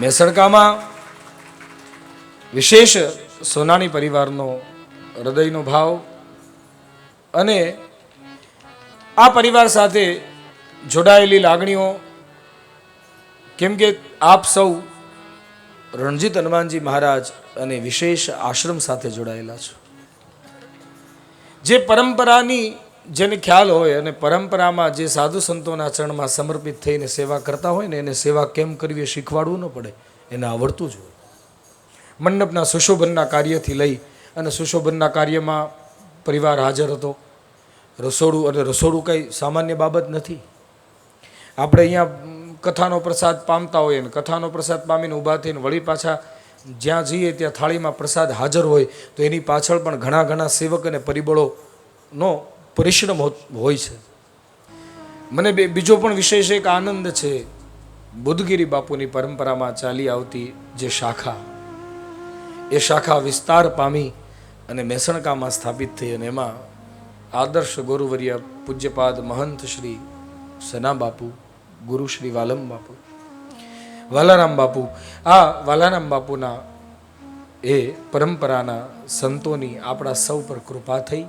મેસણકામાં વિશેષ સોનાણી પરિવારનો હૃદયનો ભાવ અને આ પરિવાર સાથે જોડાયેલી લાગણીઓ, કેમ કે આપ સૌ રણજીત હનુમાનજી મહારાજ અને વિશેષ આશ્રમ સાથે જોડાયેલા છો. જે પરંપરાની જેને ખ્યાલ હોય અને પરંપરામાં જે સાધુ સંતોના ચરણમાં સમર્પિત થઈને સેવા કરતા હોય ને, એને સેવા કેમ કરવી એ શીખવાડવું ન પડે, એને આવડતું જ હોય. મંડપના સુશોભનના કાર્યથી લઈ અને સુશોભનના કાર્યમાં પરિવાર હાજર હતો. રસોડું, અને રસોડું કંઈ સામાન્ય બાબત નથી. આપણે અહીંયા કથાનો પ્રસાદ પામતા હોઈએ ને કથાનો પ્રસાદ પામીને ઊભા થઈને વળી પાછા જ્યાં જઈએ ત્યાં થાળીમાં પ્રસાદ હાજર હોય તો એની પાછળ પણ ઘણા ઘણા સેવક અને પરિબળોનો પરિશ્રમ હોય છે. મને બીજો પણ વિશેષ એક આનંદ છે. બુદ્ધગીરી બાપુની પરંપરામાં ચાલી આવતી જે શાખા, એ શાખા વિસ્તાર પામી અને મેસણકામાં સ્થાપિત થઈ, અને એમાં આદર્શ ગુરુવર્ય પૂજ્યપાદ મહંત શ્રી સના બાપુ, ગુરુ શ્રી વાલમ બાપુ, વાલારામ બાપુ, આ વાલારામ બાપુના એ પરંપરાના સંતોની આપણા સૌ પર કૃપા થઈ